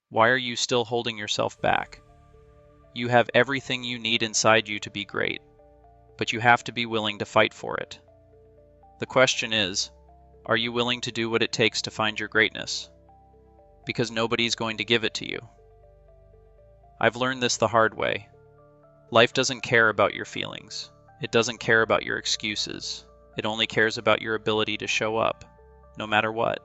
Why are you still holding yourself back? You have everything you need inside you to be great, but you have to be willing to fight for it. The question is, are you willing to do what it takes to find your greatness? Because nobody's going to give it to you. I've learned this the hard way. Life doesn't care about your feelings. It doesn't care about your excuses. It only cares about your ability to show up, no matter what.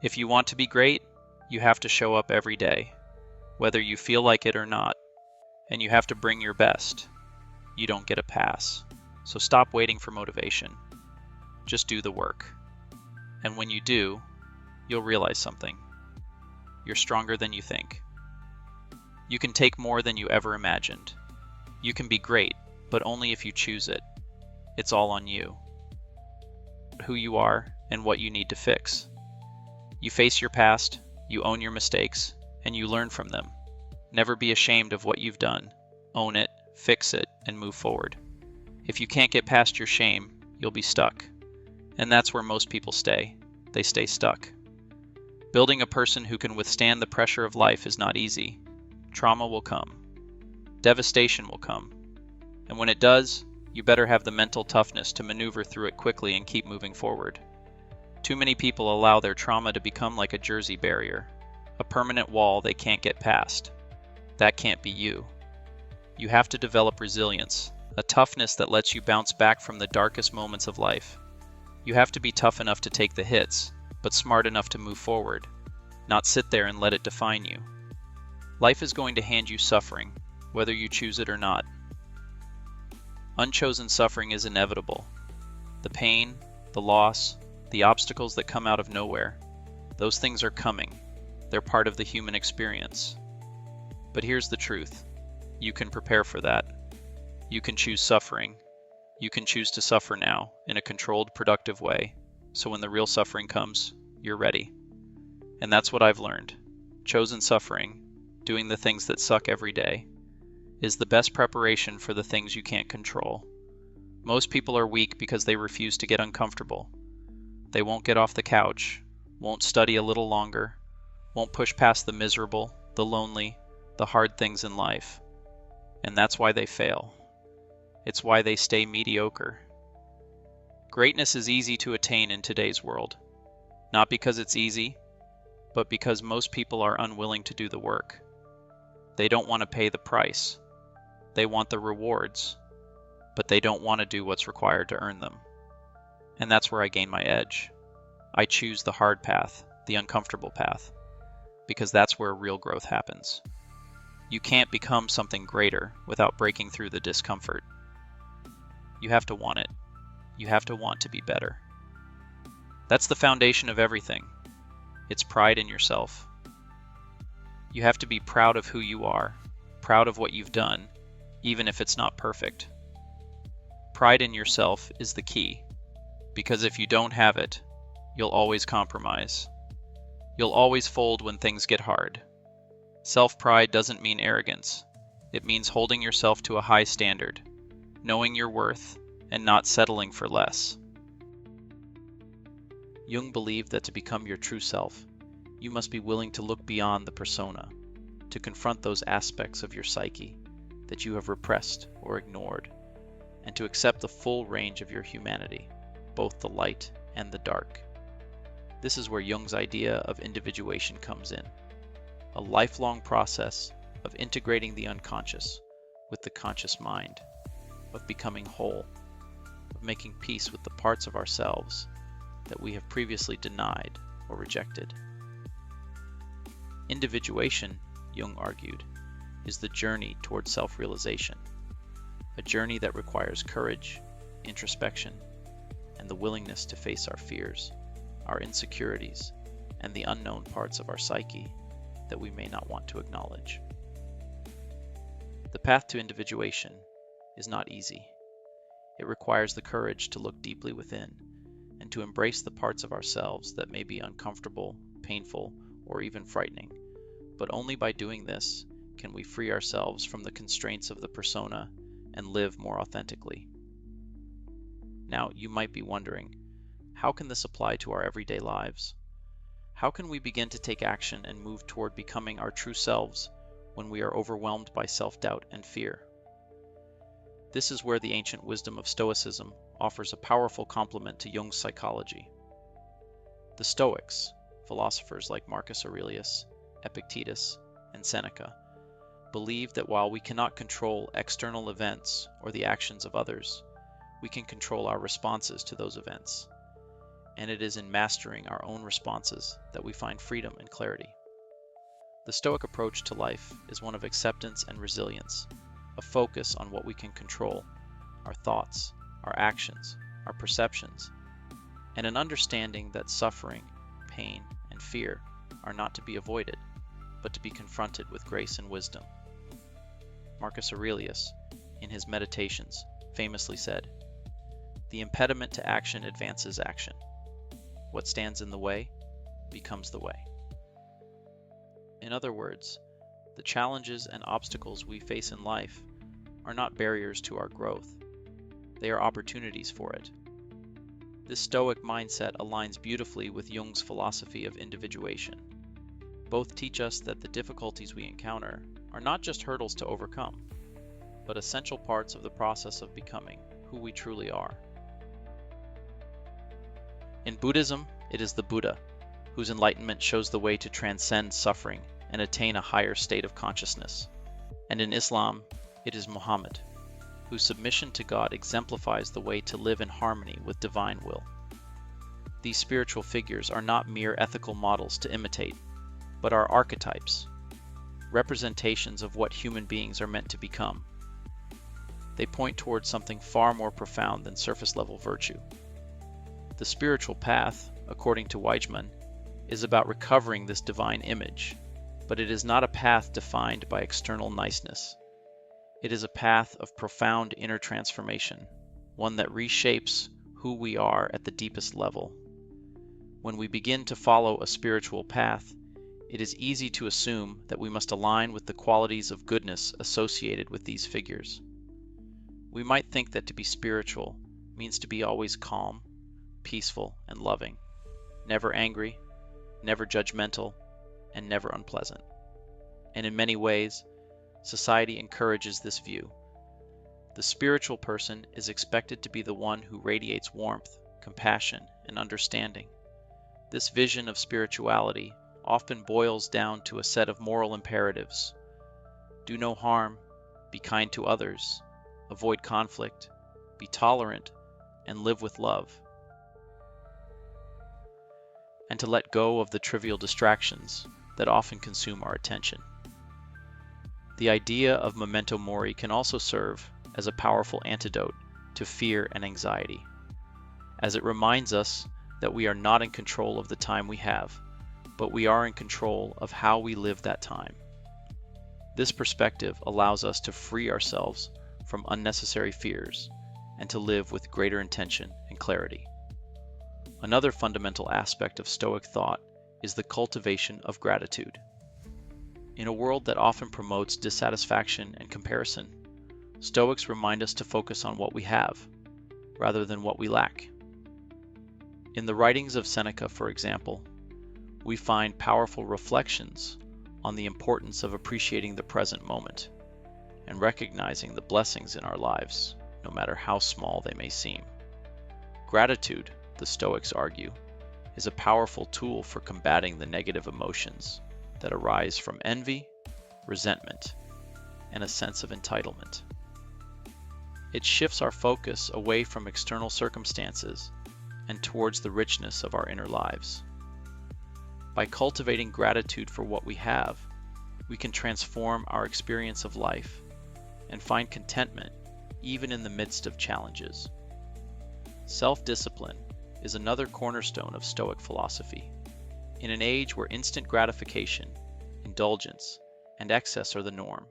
If you want to be great, you have to show up every day, whether you feel like it or not, and you have to bring your best. You don't get a pass. So stop waiting for motivation. Just do the work. And when you do, you'll realize something. You're stronger than you think. You can take more than you ever imagined. You can be great, but only if you choose it. It's all on you. Who you are and what you need to fix. You face your past, you own your mistakes, and you learn from them. Never be ashamed of what you've done. Own it, fix it, and move forward. If you can't get past your shame, you'll be stuck. And that's where most people stay. They stay stuck. Building a person who can withstand the pressure of life is not easy. Trauma will come. Devastation will come. And when it does, you better have the mental toughness to maneuver through it quickly and keep moving forward. Too many people allow their trauma to become like a Jersey barrier, a permanent wall they can't get past. That can't be you. You have to develop resilience, a toughness that lets you bounce back from the darkest moments of life. You have to be tough enough to take the hits, but smart enough to move forward, not sit there and let it define you. Life is going to hand you suffering, whether you choose it or not. Unchosen suffering is inevitable. The pain, the loss, the obstacles that come out of nowhere, those things are coming. They're part of the human experience. But here's the truth. You can prepare for that. You can choose suffering. You can choose to suffer now in a controlled, productive way, so when the real suffering comes, you're ready. And that's what I've learned. Chosen suffering, doing the things that suck every day, is the best preparation for the things you can't control. Most people are weak because they refuse to get uncomfortable. They won't get off the couch, won't study a little longer, won't push past the miserable, the lonely, the hard things in life. And that's why they fail. It's why they stay mediocre. Greatness is easy to attain in today's world. Not because it's easy, but because most people are unwilling to do the work. They don't want to pay the price. They want the rewards, but they don't want to do what's required to earn them. And that's where I gain my edge. I choose the hard path, the uncomfortable path, because that's where real growth happens. You can't become something greater without breaking through the discomfort. You have to want it. You have to want to be better. That's the foundation of everything. It's pride in yourself. You have to be proud of who you are, proud of what you've done, even if it's not perfect. Pride in yourself is the key, because if you don't have it, you'll always compromise. You'll always fold when things get hard. Self-pride doesn't mean arrogance. It means holding yourself to a high standard, knowing your worth, and not settling for less. Jung believed that to become your true self, you must be willing to look beyond the persona, to confront those aspects of your psyche that you have repressed or ignored, and to accept the full range of your humanity, both the light and the dark. This is where Jung's idea of individuation comes in, a lifelong process of integrating the unconscious with the conscious mind, of becoming whole, of making peace with the parts of ourselves that we have previously denied or rejected. Individuation, Jung argued, is the journey towards self-realization, a journey that requires courage, introspection, and the willingness to face our fears, our insecurities, and the unknown parts of our psyche that we may not want to acknowledge. The path to individuation is not easy. It requires the courage to look deeply within and to embrace the parts of ourselves that may be uncomfortable, painful, or even frightening. But only by doing this can we free ourselves from the constraints of the persona and live more authentically. Now, you might be wondering, how can this apply to our everyday lives? How can we begin to take action and move toward becoming our true selves when we are overwhelmed by self-doubt and fear? This is where the ancient wisdom of Stoicism offers a powerful complement to Jung's psychology. The Stoics, philosophers like Marcus Aurelius, Epictetus, and Seneca, believe that while we cannot control external events or the actions of others, we can control our responses to those events. And it is in mastering our own responses that we find freedom and clarity. The Stoic approach to life is one of acceptance and resilience, a focus on what we can control, our thoughts, our actions, our perceptions, and an understanding that suffering, pain, and fear are not to be avoided, but to be confronted with grace and wisdom. Marcus Aurelius, in his Meditations, famously said, "The impediment to action advances action. What stands in the way becomes the way." In other words, the challenges and obstacles we face in life are not barriers to our growth. They are opportunities for it. This Stoic mindset aligns beautifully with Jung's philosophy of individuation. Both teach us that the difficulties we encounter are not just hurdles to overcome, but essential parts of the process of becoming who we truly are. In Buddhism, it is the Buddha, whose enlightenment shows the way to transcend suffering and attain a higher state of consciousness. And in Islam, it is Muhammad, whose submission to God exemplifies the way to live in harmony with divine will. These spiritual figures are not mere ethical models to imitate, but are archetypes, representations of what human beings are meant to become. They point towards something far more profound than surface-level virtue. The spiritual path, according to Weijman, is about recovering this divine image, but it is not a path defined by external niceness. It is a path of profound inner transformation, one that reshapes who we are at the deepest level. When we begin to follow a spiritual path, it is easy to assume that we must align with the qualities of goodness associated with these figures. We might think that to be spiritual means to be always calm, peaceful, and loving, never angry, never judgmental, and never unpleasant. And in many ways, society encourages this view. The spiritual person is expected to be the one who radiates warmth, compassion, and understanding. This vision of spirituality often boils down to a set of moral imperatives. Do no harm, be kind to others, avoid conflict, be tolerant, and live with love. And to let go of the trivial distractions that often consume our attention. The idea of memento mori can also serve as a powerful antidote to fear and anxiety, as it reminds us that we are not in control of the time we have, but we are in control of how we live that time. This perspective allows us to free ourselves from unnecessary fears and to live with greater intention and clarity. Another fundamental aspect of Stoic thought is the cultivation of gratitude. In a world that often promotes dissatisfaction and comparison, Stoics remind us to focus on what we have, rather than what we lack. In the writings of Seneca, for example, we find powerful reflections on the importance of appreciating the present moment and recognizing the blessings in our lives, no matter how small they may seem. Gratitude, the Stoics argue, is a powerful tool for combating the negative emotions that arise from envy, resentment, and a sense of entitlement. It shifts our focus away from external circumstances and towards the richness of our inner lives. By cultivating gratitude for what we have, we can transform our experience of life and find contentment even in the midst of challenges. Self-discipline is another cornerstone of Stoic philosophy. In an age where instant gratification, indulgence, and excess are the norm,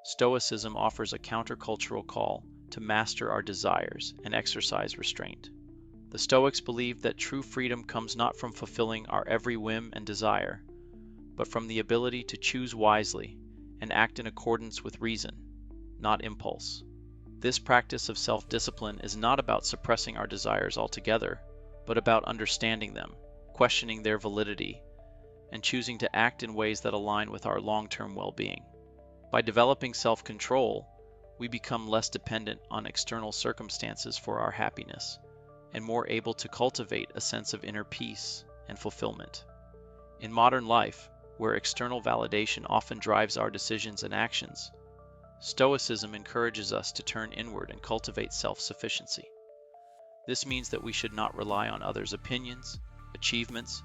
Stoicism offers a countercultural call to master our desires and exercise restraint. The Stoics believe that true freedom comes not from fulfilling our every whim and desire, but from the ability to choose wisely and act in accordance with reason, not impulse. This practice of self-discipline is not about suppressing our desires altogether, but about understanding them questioning their validity, and choosing to act in ways that align with our long-term well-being. By developing self-control, we become less dependent on external circumstances for our happiness, and more able to cultivate a sense of inner peace and fulfillment. In modern life, where external validation often drives our decisions and actions, Stoicism encourages us to turn inward and cultivate self-sufficiency. This means that we should not rely on others' opinions, achievements,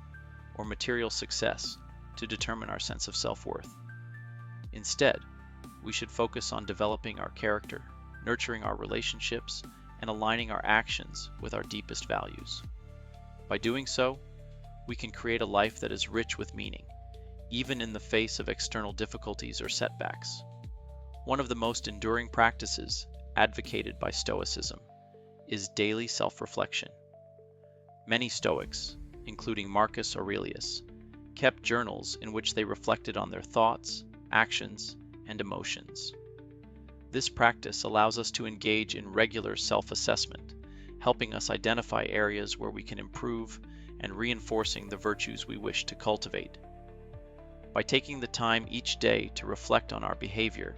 or material success to determine our sense of self-worth. Instead, we should focus on developing our character, nurturing our relationships, and aligning our actions with our deepest values. By doing so, we can create a life that is rich with meaning, even in the face of external difficulties or setbacks. One of the most enduring practices advocated by Stoicism is daily self-reflection. Many Stoics, including Marcus Aurelius, kept journals in which they reflected on their thoughts, actions, and emotions. This practice allows us to engage in regular self-assessment, helping us identify areas where we can improve and reinforcing the virtues we wish to cultivate. By taking the time each day to reflect on our behavior,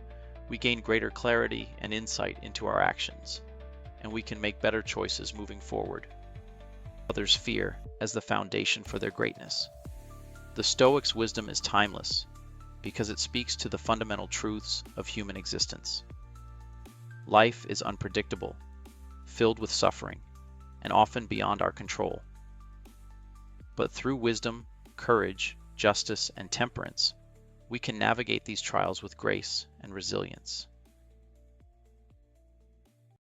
we gain greater clarity and insight into our actions, and we can make better choices moving forward. Others' fear as the foundation for their greatness. The Stoics' wisdom is timeless because it speaks to the fundamental truths of human existence. Life is unpredictable, filled with suffering, and often beyond our control. But through wisdom, courage, justice, and temperance, we can navigate these trials with grace and resilience.